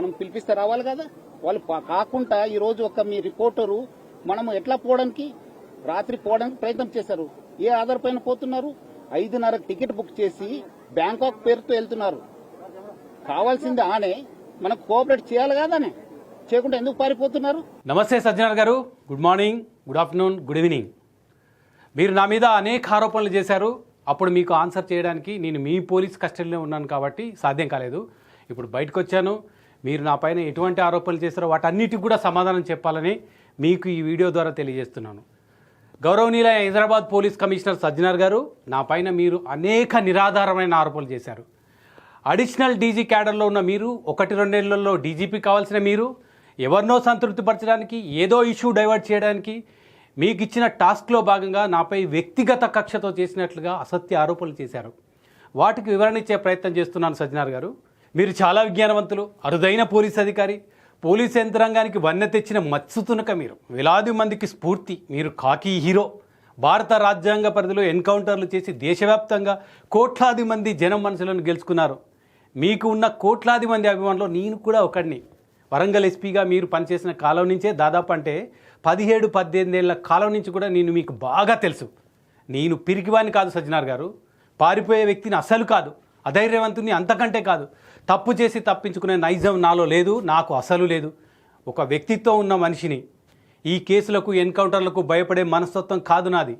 మనం పిలిపిస్తే రావాలి కదా. వాళ్ళు కాకుండా ఈరోజు ఒక మీ రిపోర్టరు మనం ఎట్లా పోవడానికి రాత్రి పోవడానికి ప్రయత్నం చేశారు. ఏ ఆధార్ పైన పోతున్నారు? 5:30 టికెట్ బుక్ చేసి బ్యాంకాక్ పేరుతో వెళ్తున్నారు. కావాల్సింది ఆనే మనకు కోఆపరేట్ చేయాలి కదానే, చేయకుండా ఎందుకు పారిపోతున్నారు? నమస్తే సజ్జనార్ గారు, good morning, good afternoon, good evening. మీరు నా మీద అనేక ఆరోపణలు చేశారు. అప్పుడు మీకు ఆన్సర్ చేయడానికి నేను మీ పోలీస్ కస్టడీలో ఉన్నాను కాబట్టి సాధ్యం కాలేదు. ఇప్పుడు బయటకు వచ్చాను. మీరు నా పైన ఎటువంటి ఆరోపణలు చేశారో వాటన్నిటికి కూడా సమాధానం చెప్పాలని మీకు ఈ వీడియో ద్వారా తెలియజేస్తున్నాను. గౌరవనీయుల హైదరాబాద్ పోలీస్ కమిషనర్ సజ్జనార్ గారు, నా పైన మీరు అనేక నిరాధారమైన ఆరోపణలు చేశారు. అడిషనల్ డీజీ క్యాడర్లో ఉన్న మీరు 1-2 నెలల్లో డీజీపీ కావాల్సిన మీరు ఎవరినో సంతృప్తిపరచడానికి, ఏదో ఇష్యూ డైవర్ట్ చేయడానికి మీకు ఇచ్చిన టాస్క్లో భాగంగా నాపై వ్యక్తిగత కక్షతో చేసినట్లుగా అసత్య ఆరోపణలు చేశారు. వాటికి వివరణ ఇచ్చే ప్రయత్నం చేస్తున్నాను. సజ్జనార్ గారు, మీరు చాలా విజ్ఞానవంతులు, అరుదైన పోలీస్ అధికారి, పోలీస్ యంత్రాంగానికి వన్నె తెచ్చిన మత్సుతునక మీరు, వేలాది మందికి స్ఫూర్తి. మీరు కాకి హీరో. భారత రాజ్యాంగ పరిధిలో ఎన్కౌంటర్లు చేసి దేశవ్యాప్తంగా కోట్లాది మంది జనం మనసులను గెలుచుకున్నారు. మీకు ఉన్న కోట్లాది మంది అభిమానులు నేను కూడా ఒకడిని. వరంగల్ ఎస్పీగా మీరు పనిచేసిన కాలం నుంచే దాదాపు అంటే 17-18 ఏళ్ల కాలం నుంచి కూడా నేను మీకు బాగా తెలుసు. నేను పిరికివాణ్ణి కాదు సజ్జనార్ గారు, పారిపోయే వ్యక్తిని అసలు కాదు, అధైర్యవంతుని అంతకంటే కాదు. తప్పు చేసి తప్పించుకునే నైజం నాలో లేదు, నాకు అసలు లేదు. ఒక వ్యక్తిత్వం ఉన్న మనిషిని. ఈ కేసులకు, ఎన్కౌంటర్లకు భయపడే మనస్తత్వం కాదు నాది.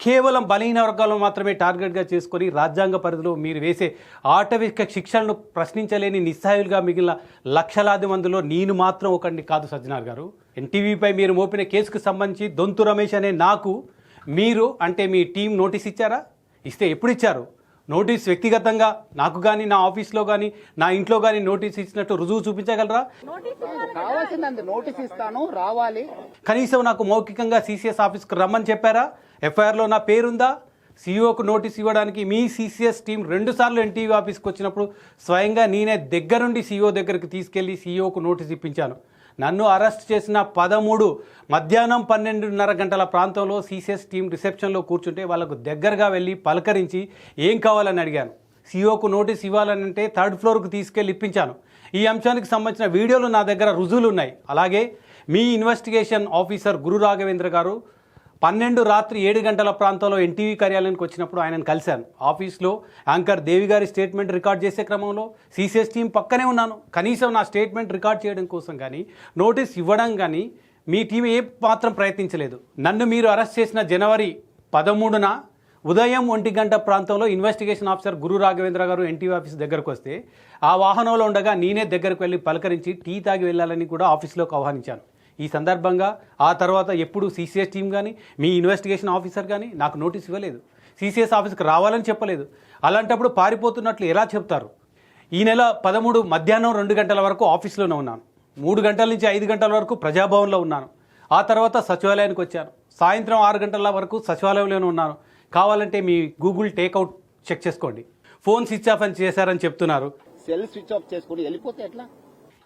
కేవలం బలహీన వర్గాలను మాత్రమే టార్గెట్గా చేసుకొని రాజ్యాంగ పరిధిలో మీరు వేసే ఆటవిక శిక్షలను ప్రశ్నించలేని నిస్సహాయులుగా మిగిలిన లక్షలాది మందిలో నేను మాత్రం ఒకడిని కాదు సజ్జనార్ గారు. ఎన్టీవీపై మీరు మోపిన కేసుకు సంబంధించి దొంతు రమేష్ అనే నాకు మీరు అంటే మీ టీం నోటీస్ ఇచ్చారా? ఇస్తే ఎప్పుడు ఇచ్చారు? నోటీస్ వ్యక్తిగతంగా నాకు కానీ, నా ఆఫీస్లో కానీ, నా ఇంట్లో కానీ నోటీస్ ఇచ్చినట్టు రుజువు చూపించగలరా? కావాల్సిందండి, నోటీస్ ఇస్తాను, రావాలి. కనీసం నాకు మౌఖికంగా సిసిఎస్ ఆఫీస్కి రమ్మని చెప్పారా? ఎఫ్ఐఆర్లో నా పేరుందా? సీఈఓకు నోటీస్ ఇవ్వడానికి మీ సిసిఎస్ టీం 2 సార్లు ఎన్టీవీ ఆఫీస్కి వచ్చినప్పుడు స్వయంగా నేనే దగ్గరుండి సీఈఓ దగ్గరికి తీసుకెళ్లి సీఈఓకు నోటీస్ ఇప్పించాను. నన్ను అరెస్ట్ చేసిన 13 మధ్యాహ్నం 12:30 గంటల ప్రాంతంలో సిసిఎస్ టీం రిసెప్షన్లో కూర్చుంటే వాళ్ళకు దగ్గరగా వెళ్ళి పలకరించి ఏం కావాలని అడిగాను. సీఈఓకు నోటీస్ ఇవ్వాలనంటే 3rd ఫ్లోర్కు తీసుకెళ్ళి ఇప్పించాను. ఈ అంశానికి సంబంధించిన వీడియోలు నా దగ్గర రుజువులు ఉన్నాయి. అలాగే మీ ఇన్వెస్టిగేషన్ ఆఫీసర్ గురు రాఘవేంద్ర గారు 12 రాత్రి 7 గంటల ప్రాంతంలో ఎన్టీవీ కార్యాలయానికి వచ్చినప్పుడు ఆయనను కలిశాను. ఆఫీస్లో యాంకర్ దేవి గారి స్టేట్మెంట్ రికార్డ్ చేసే క్రమంలో సిసిఎస్ టీం పక్కనే ఉన్నాను. కనీసం నా స్టేట్మెంట్ రికార్డ్ చేయడం కోసం కానీ, నోటీస్ ఇవ్వడం కానీ మీ టీం ఏ మాత్రం ప్రయత్నించలేదు. నన్ను మీరు అరెస్ట్ చేసిన జనవరి 13న ఉదయం 1 గంట ప్రాంతంలో ఇన్వెస్టిగేషన్ ఆఫీసర్ గురు రాఘవేంద్ర గారు ఎన్టీవీ ఆఫీస్ దగ్గరకు వస్తే ఆ వాహనంలో ఉండగా నేనే దగ్గరకు వెళ్ళి పలకరించి టీ తాగి వెళ్ళాలని కూడా ఆఫీస్లోకి ఆహ్వానించాను. ఈ సందర్భంగా ఆ తర్వాత ఎప్పుడు సిసిఎస్ టీం కానీ, మీ ఇన్వెస్టిగేషన్ ఆఫీసర్ కానీ నాకు నోటీస్ ఇవ్వలేదు. సిసిఎస్ ఆఫీస్కి రావాలని చెప్పలేదు. అలాంటప్పుడు పారిపోతున్నట్లు ఎలా చెప్తారు? ఈ నెల 13 మధ్యాహ్నం 2 గంటల వరకు ఆఫీస్లోనే ఉన్నాను. 3 గంటల నుంచి 5 గంటల వరకు ప్రజాభవన్లో ఉన్నాను. ఆ తర్వాత సచివాలయానికి వచ్చాను. సాయంత్రం 6 గంటల వరకు సచివాలయంలోనే ఉన్నాను. కావాలంటే మీ గూగుల్ టేక్అవుట్ చెక్ చేసుకోండి. ఫోన్ స్విచ్ ఆఫ్ అని చేశారని చెప్తున్నారు. సెల్ స్విచ్ ఆఫ్ చేసుకుని వెళ్ళిపోతే ఎట్లా?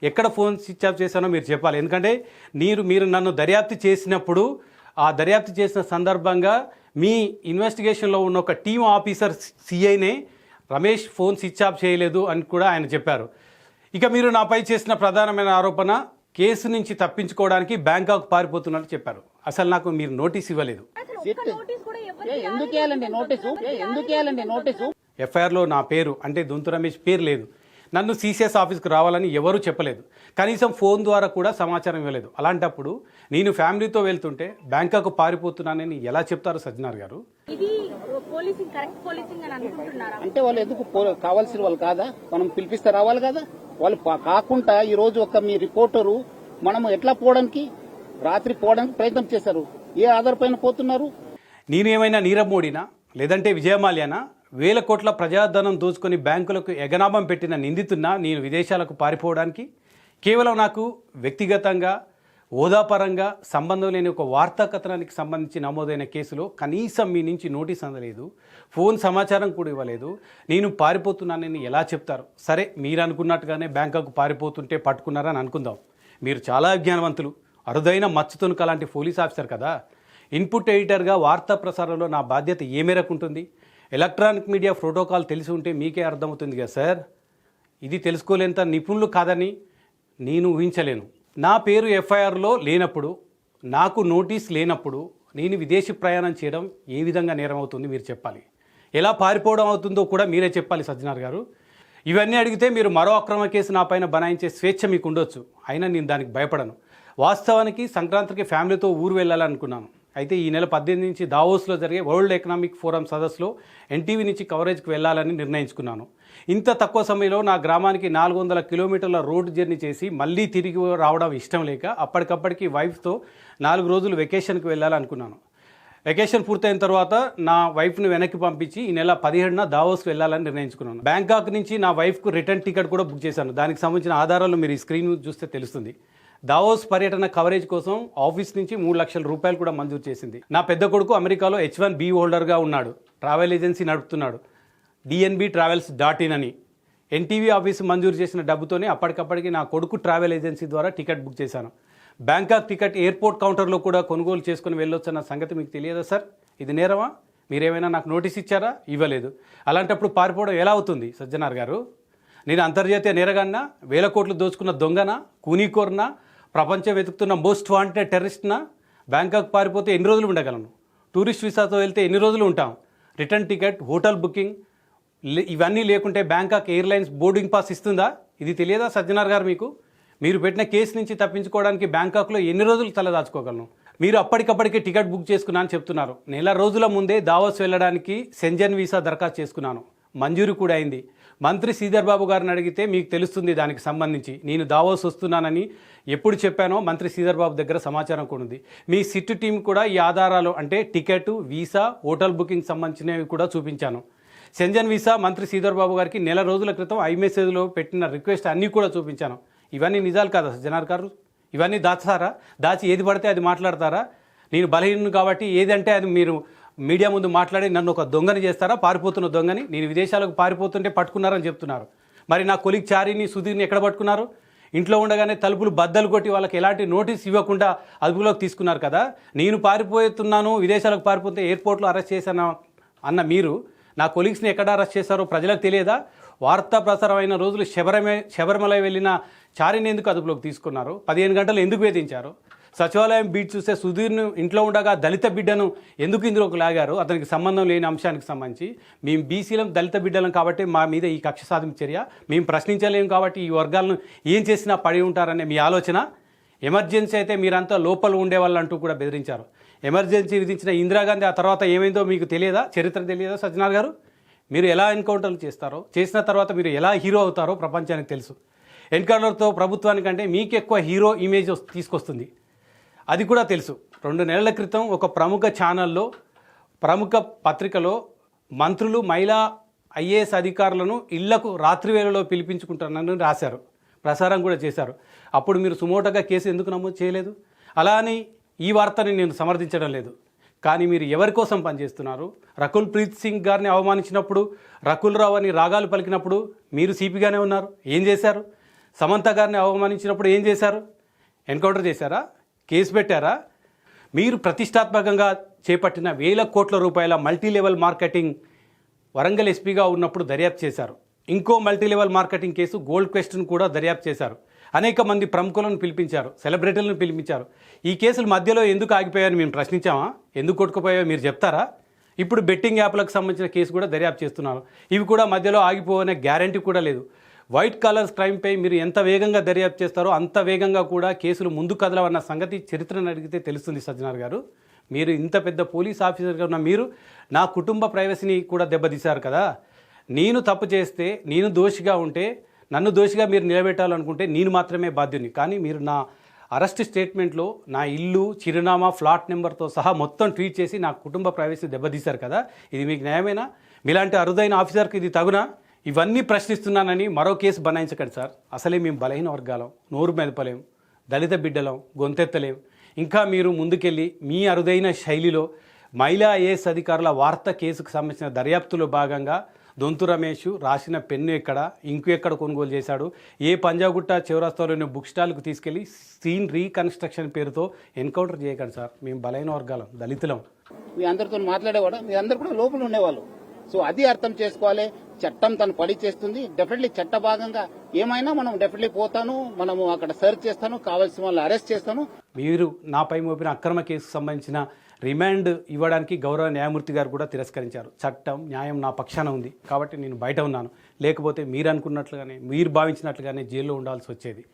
ఎక్కడ ఫోన్ స్విచ్ ఆఫ్ చేశానో మీరు చెప్పాలి. ఎందుకంటే మీరు నన్ను దర్యాప్తు చేసినప్పుడు ఆ దర్యాప్తు చేసిన సందర్భంగా మీ ఇన్వెస్టిగేషన్లో ఉన్న ఒక టీమ్ ఆఫీసర్ సిఐనే రమేష్ ఫోన్ స్విచ్ ఆఫ్ చేయలేదు అని కూడా ఆయన చెప్పారు. ఇక మీరు నాపై చేసిన ప్రధానమైన ఆరోపణ కేసు నుంచి తప్పించుకోవడానికి బ్యాంకాక్ పారిపోతున్నట్టు చెప్పారు. అసలు నాకు మీరు నోటీస్ ఇవ్వలేదు. ఎఫ్ఐఆర్లో నా పేరు అంటే దొంతు రమేష్ పేరు లేదు. నన్ను సిసిఎస్ ఆఫీస్కి రావాలని ఎవరూ చెప్పలేదు. కనీసం ఫోన్ ద్వారా కూడా సమాచారం ఇవ్వలేదు. అలాంటప్పుడు నేను ఫ్యామిలీతో వెళ్తుంటే బ్యాంకాక్ పారిపోతున్నానని ఎలా చెప్తారు సజ్జనార్ గారు? అంటే వాళ్ళు ఎందుకు కావాల్సిన వాళ్ళు కాదా? మనం పిలిపిస్తే రావాలి కదా. వాళ్ళు కాకుండా ఈరోజు ఒక మీ రిపోర్టరు మనం ఎట్లా పోవడానికి రాత్రి పోవడానికి ప్రయత్నం చేశారు. ఏ ఆధార్ పైన పోతున్నారు? నేను ఏమైనా నీరవ్ మోడీనా లేదంటే విజయమాల్యానా? 1000 కోట్ల ప్రజాధనం దోచుకొని బ్యాంకులకు ఎగనామం పెట్టిన నిందితున్నా నేను విదేశాలకు పారిపోవడానికి? కేవలం నాకు వ్యక్తిగతంగా హోదాపరంగా సంబంధం లేని ఒక వార్తా కథనానికి సంబంధించి నమోదైన కేసులో కనీసం మీ నుంచి నోటీస్ అందలేదు, ఫోన్ సమాచారం కూడా ఇవ్వలేదు. నేను పారిపోతున్నానని ఎలా చెప్తారు? సరే, మీరు అనుకున్నట్టుగానే బ్యాంకాక్ పారిపోతుంటే పట్టుకున్నారని అనుకుందాం. మీరు చాలా విజ్ఞానవంతులు, అరుదైన మచ్చుతునుక లాంటి పోలీస్ ఆఫీసర్ కదా. ఇన్పుట్ ఎడిటర్గా వార్తా ప్రసారంలో నా బాధ్యత ఏ మేరకు ఉంటుంది? ఎలక్ట్రానిక్ మీడియా ప్రోటోకాల్ తెలిసి ఉంటే మీకే అర్థమవుతుంది కదా సార్. ఇది తెలుసుకోలేంత నిపుణులు కాదని నేను ఊహించలేను. నా పేరు ఎఫ్ఐఆర్లో లేనప్పుడు, నాకు నోటీస్ లేనప్పుడు నేను విదేశీ ప్రయాణం చేయడం ఏ విధంగా నేరం అవుతుంది మీరు చెప్పాలి. ఎలా పారిపోవడం అవుతుందో కూడా మీరే చెప్పాలి సజ్జనార్ గారు. ఇవన్నీ అడిగితే మీరు మరో అక్రమ కేసు నా పైన బనాయించే స్వేచ్ఛ మీకు ఉండొచ్చు. అయినా నేను దానికి భయపడను. వాస్తవానికి సంక్రాంతికి ఫ్యామిలీతో ఊరు వెళ్ళాలనుకున్నాను. అయితే ఈ నెల 18 నుంచి దావోస్లో జరిగే వరల్డ్ ఎకనామిక్ ఫోరం సదస్సులో ఎన్టీవీ నుంచి కవరేజ్కి వెళ్ళాలని నిర్ణయించుకున్నాను. ఇంత తక్కువ సమయంలో నా గ్రామానికి 400 కిలోమీటర్ల రోడ్ జర్నీ చేసి మళ్ళీ తిరిగి రావడం ఇష్టం లేక అప్పటికప్పటికి వైఫ్తో 4 రోజులు వెకేషన్కి వెళ్ళాలనుకున్నాను. వెకేషన్ పూర్తయిన తర్వాత నా వైఫ్ను వెనక్కి పంపించి ఈ నెల 17న దావోస్కి వెళ్ళాలని నిర్ణయించుకున్నాను. బ్యాంకాక్ నుంచి నా వైఫ్కు రిటర్న్ టికెట్ కూడా బుక్ చేశాను. దానికి సంబంధించిన ఆధారాలు మీరు ఈ స్క్రీన్ చూస్తే తెలుస్తుంది. దావోస్ పర్యటన కవరేజ్ కోసం ఆఫీస్ నుంచి 3 లక్షల రూపాయలు కూడా మంజూరు చేసింది. నా పెద్ద కొడుకు అమెరికాలో H1B హోల్డర్గా ఉన్నాడు. ట్రావెల్ ఏజెన్సీ నడుపుతున్నాడు, dnbtravels.in అని. ఎన్టీవీ ఆఫీసు మంజూరు చేసిన డబ్బుతోనే అప్పటికప్పటికి నా కొడుకు ట్రావెల్ ఏజెన్సీ ద్వారా టికెట్ బుక్ చేశాను. బ్యాంకాక్ టికెట్ ఎయిర్పోర్ట్ కౌంటర్లో కూడా కొనుగోలు చేసుకుని వెళ్ళొచ్చన్న సంగతి మీకు తెలియదా సార్? ఇది నేరమా? మీరేమైనా నాకు నోటీస్ ఇచ్చారా? ఇవ్వలేదు. అలాంటప్పుడు పారిపోవడం ఎలా అవుతుంది సజ్జనార్ గారు? నేను అంతర్జాతీయ నేరగాన్నా, 1000 కోట్లు దోచుకున్న దొంగనా, కూనీకోర్నా, ప్రపంచం వెతుకుతున్న మోస్ట్ వాంటెడ్ టెర్రరిస్ట్నా? బ్యాంకాక్ పారిపోతే ఎన్ని రోజులు ఉండగలను? టూరిస్ట్ వీసాతో వెళ్తే ఎన్ని రోజులు ఉంటాం? రిటర్న్ టికెట్, హోటల్ బుకింగ్ ఇవన్నీ లేకుంటే బ్యాంకాక్ ఎయిర్లైన్స్ బోర్డింగ్ పాస్ ఇస్తుందా? ఇది తెలియదా సజ్జనార్ గారు మీకు? మీరు పెట్టిన కేసు నుంచి తప్పించుకోవడానికి బ్యాంకాక్లో ఎన్ని రోజులు తలదాచుకోగలను? మీరు అప్పటికప్పటికే టికెట్ బుక్ చేసుకున్నాను చెప్తున్నారు. నెల రోజుల ముందే దావోస్ వెళ్ళడానికి సెంజన్ వీసా దరఖాస్తు చేసుకున్నాను. మంజూరు కూడా అయింది. మంత్రి శ్రీధర్ బాబు గారిని అడిగితే మీకు తెలుస్తుంది దానికి సంబంధించి. నేను దావోస్ వస్తున్నానని ఎప్పుడు చెప్పానో మంత్రి శ్రీధర్ బాబు దగ్గర సమాచారం కూడా ఉంది. మీ సిట్ టీం కూడా ఈ ఆధారాలు అంటే టికెట్, వీసా, హోటల్ బుకింగ్ సంబంధించినవి కూడా చూపించాను. సెంజన్ వీసా మంత్రి శ్రీధర్ బాబు గారికి నెల రోజుల క్రితం ఐమెసేజ్లో పెట్టిన రిక్వెస్ట్ అన్నీ కూడా చూపించాను. ఇవన్నీ నిజాలు కాదా సజ్జనార్ గారు? ఇవన్నీ దాచారా? దాచి ఏది పడితే అది మాట్లాడతారా? నేను బలహీనం కాబట్టి ఏదంటే అది మీరు మీడియా ముందు మాట్లాడి నన్ను ఒక దొంగని చేస్తారా? పారిపోతున్న దొంగని. నేను విదేశాలకు పారిపోతుంటే పట్టుకున్నారని చెప్తున్నారు. మరి నా కొలీగ్ చారిని, సుధీర్ని ఎక్కడ పట్టుకున్నారు? ఇంట్లో ఉండగానే తలుపులు బద్దలు కొట్టి వాళ్ళకి ఎలాంటి నోటీస్ ఇవ్వకుండా అదుపులోకి తీసుకున్నారు కదా. నేను పారిపోతున్నాను, విదేశాలకు పారిపోతే ఎయిర్పోర్ట్లో అరెస్ట్ చేశాను అన్న మీరు నా కొలీగ్స్ని ఎక్కడ అరెస్ట్ చేశారో ప్రజలకు తెలియదా? వార్తా ప్రసారం అయిన రోజులు శబరిమల వెళ్ళిన చారిని ఎందుకు అదుపులోకి తీసుకున్నారు? 15 గంటలు ఎందుకు వేధించారు? సచివాలయం బీట్ చూస్తే సుధీర్ను ఇంట్లో ఉండగా దళిత బిడ్డను ఎందుకు ఇందులోకి లాగారు? అతనికి సంబంధం లేని అంశానికి సంబంధించి మేము బీసీలం, దళిత బిడ్డలం కాబట్టి మా మీద ఈ కక్ష సాధింపు చర్య. మేము ప్రశ్నించలేము కాబట్టి ఈ వర్గాలను ఏం చేసినా పడి ఉంటారనే మీ ఆలోచన. ఎమర్జెన్సీ అయితే మీరంతా లోపల ఉండేవాళ్ళు అంటూ కూడా బెదిరించారు. ఎమర్జెన్సీ విధించిన ఇందిరాగాంధీ ఆ తర్వాత ఏమైందో మీకు తెలియదా? చరిత్ర తెలియదా సజ్జనార్ గారు? మీరు ఎలా ఎన్కౌంటర్లు చేస్తారో, చేసిన తర్వాత మీరు ఎలా హీరో అవుతారో ప్రపంచానికి తెలుసు. ఎన్కౌంటర్తో ప్రభుత్వానికంటే మీకు ఎక్కువ హీరో ఇమేజ్ తీసుకొస్తుంది, అది కూడా తెలుసు. 2 నెలల క్రితం ఒక ప్రముఖ ఛానల్లో, ప్రముఖ పత్రికలో మంత్రులు, మహిళా ఐఏఎస్ అధికారులను ఇళ్లకు రాత్రి వేళలో పిలిపించుకుంటున్నారని రాశారు, ప్రసారం కూడా చేశారు. అప్పుడు మీరు సుమోటోగా కేసు ఎందుకు నమోదు చేయలేదు? అలా అని ఈ వార్తని నేను సమర్థించడం లేదు. కానీ మీరు ఎవరి కోసం పనిచేస్తున్నారు? రకుల్ ప్రీత్ సింగ్ గారిని అవమానించినప్పుడు, రకుల్ రావు అని రాగాలు పలికినప్పుడు మీరు సిపిగానే ఉన్నారు. ఏం చేశారు? సమంత గారిని అవమానించినప్పుడు ఏం చేశారు? ఎన్కౌంటర్ చేశారా? కేసు పెట్టారా? మీరు ప్రతిష్టాత్మకంగా చేపట్టిన 1000 కోట్ల రూపాయల మల్టీ లెవెల్ మార్కెటింగ్ వరంగల్ ఎస్పీగా ఉన్నప్పుడు దర్యాప్తు చేశారు. ఇంకో multi level marketing case gold క్వెస్ట్ను కూడా దర్యాప్తు చేశారు. అనేక మంది ప్రముఖులను పిలిపించారు, సెలబ్రిటీలను పిలిపించారు. ఈ కేసులు మధ్యలో ఎందుకు ఆగిపోయాయని మేము ప్రశ్నించామా? ఎందుకు కొట్టుకుపోయాయో మీరు చెప్తారా? ఇప్పుడు బెట్టింగ్ యాప్లకు సంబంధించిన కేసు కూడా దర్యాప్తు చేస్తున్నారు. ఇవి కూడా మధ్యలో ఆగిపోవనే గ్యారంటీ కూడా లేదు. వైట్ కాలర్స్ క్రైమ్పై మీరు ఎంత వేగంగా దర్యాప్తు చేస్తారో అంత వేగంగా కూడా కేసులు ముందు కదలవన్న సంగతి చరిత్రను అడిగితే తెలుస్తుంది సజ్జనార్ గారు. మీరు ఇంత పెద్ద పోలీస్ ఆఫీసర్గా ఉన్న మీరు నా కుటుంబ ప్రైవసీని కూడా దెబ్బతీశారు కదా. నేను తప్పు చేస్తే, నేను దోషిగా ఉంటే, నన్ను దోషిగా మీరు నిలబెట్టాలనుకుంటే నేను మాత్రమే బాధ్యుని. కానీ మీరు నా అరెస్ట్ స్టేట్మెంట్లో నా ఇల్లు, చిరునామా, ఫ్లాట్ నెంబర్తో సహా మొత్తం ట్వీట్ చేసి నా కుటుంబ ప్రైవసీ దెబ్బతీశారు కదా. ఇది మీకు న్యాయమేనా? మీలాంటి అరుదైన ఆఫీసర్కి ఇది తగునా? ఇవన్నీ ప్రశ్నిస్తున్నానని మరో కేసు బనాయించకండి సార్. అసలే మేము బలహీన వర్గాలం, నోరు మెదపలేం, దళిత బిడ్డలం, గొంతెత్తలేం. ఇంకా మీరు ముందుకెళ్ళి మీ అరుదైన శైలిలో మహిళా ఐఏఎస్ అధికారుల వార్త కేసుకు సంబంధించిన దర్యాప్తులో భాగంగా దొంతు రమేష్ రాసిన పెన్ను ఎక్కడ, ఇంకు ఎక్కడ కొనుగోలు చేశాడు, ఏ పంజాగుట్ట చౌరస్తాలోని బుక్ స్టాల్కు తీసుకెళ్లి సీన్ రీకన్స్ట్రక్షన్ పేరుతో ఎన్కౌంటర్ చేయకండి సార్. మేము బలైన వర్గాలం, దళితులం. మీ అందరితో మాట్లాడేవాడా? మీ అందరు కూడా లోపల ఉండేవాళ్ళు. సో అది అర్థం చేసుకోవాలి. చట్టం తను పని చేస్తుంది. డెఫినెట్లీ చట్ట భాగంగా ఏమైనా మనం డెఫినెట్లీ పోతాను, మనము అక్కడ సెర్చ్ చేస్తాను, కావాల్సిన వాళ్ళని అరెస్ట్ చేస్తాను. మీరు నాపై మోపిన అక్రమ కేసుకు సంబంధించిన రిమాండ్ ఇవ్వడానికి గౌరవ న్యాయమూర్తి గారు కూడా తిరస్కరించారు. చట్టం న్యాయం నా పక్షాన ఉంది కాబట్టి నేను బయట ఉన్నాను, లేకపోతే మీరు అనుకున్నట్లుగానే మీరు భావించినట్లుగానే జైల్లో ఉండాల్సి వచ్చేది.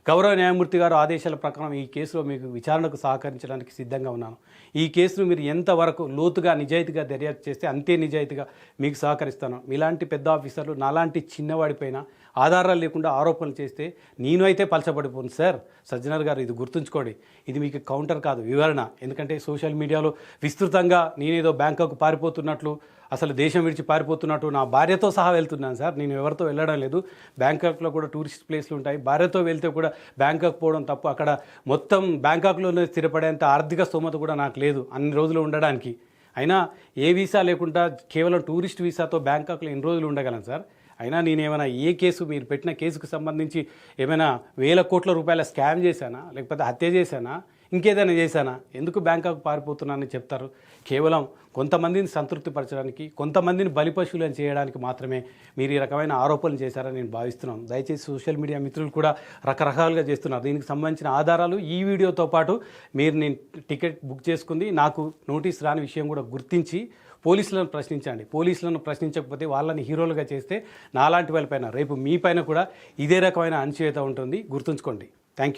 గౌరవ న్యాయమూర్తి గారు ఆదేశాల ప్రకారం ఈ కేసులో మీకు విచారణకు సహకరించడానికి సిద్ధంగా ఉన్నాను. ఈ కేసును మీరు ఎంతవరకు లోతుగా నిజాయితీగా దర్యాప్తు చేస్తే అంతే నిజాయితీగా మీకు సహకరిస్తాను. మీలాంటి పెద్ద ఆఫీసర్లు నాలాంటి చిన్నవాడిపైన ఆధారాలు లేకుండా ఆరోపణలు చేస్తే నేను అయితే పలచబడిపోను సార్. సజ్జనర్ గారు ఇది గుర్తుంచుకోండి. ఇది మీకు కౌంటర్ కాదు, వివరణ. ఎందుకంటే సోషల్ మీడియాలో విస్తృతంగా నేనేదో బ్యాంకాక్ పారిపోతున్నట్లు, అసలు దేశం విడిచి పారిపోతున్నట్టు, నా భార్యతో సహా వెళ్తున్నాను సార్. నేను ఎవరితో వెళ్ళడం లేదు. బ్యాంకాక్లో కూడా టూరిస్ట్ ప్లేస్లు ఉంటాయి. భార్యతో వెళ్తే కూడా బ్యాంకాక్ పోవడం తప్పు. అక్కడ మొత్తం బ్యాంకాక్లోనే స్థిరపడేంత ఆర్థిక స్తోమత కూడా నాకు లేదు అన్ని రోజులు ఉండడానికి. అయినా ఏ వీసా లేకుండా కేవలం టూరిస్ట్ వీసాతో బ్యాంకాక్లో ఎన్ని రోజులు ఉండగలను సార్? అయినా నేనేమైనా ఏ కేసు, మీరు పెట్టిన కేసుకు సంబంధించి ఏమైనా వేల కోట్ల రూపాయల స్కామ్ చేశానా, లేకపోతే హత్య చేశానా, ఇంకేదైనా చేశానా? ఎందుకు బ్యాంకాక్ పారిపోతున్నానని చెప్తారు? కేవలం కొంతమందిని సంతృప్తిపరచడానికి, కొంతమందిని బలిపశువులను చేయడానికి మాత్రమే మీరు ఈ రకమైన ఆరోపణలు చేశారని నేను భావిస్తున్నాను. దయచేసి సోషల్ మీడియా మిత్రులు కూడా రకరకాలుగా చేస్తున్నారు. దీనికి సంబంధించిన ఆధారాలు ఈ వీడియోతో పాటు మీరు నేను టికెట్ బుక్ చేసుకుంది, నాకు నోటీస్ రాని విషయం కూడా గుర్తించి పోలీసులను ప్రశ్నించండి. పోలీసులను ప్రశ్నించకపోతే వాళ్ళని హీరోలుగా చేస్తే నాలాంటి వాళ్ళపైన రేపు మీ పైన కూడా ఇదే రకమైన అణచివేత ఉంటుంది. గుర్తుంచుకోండి. Thank you.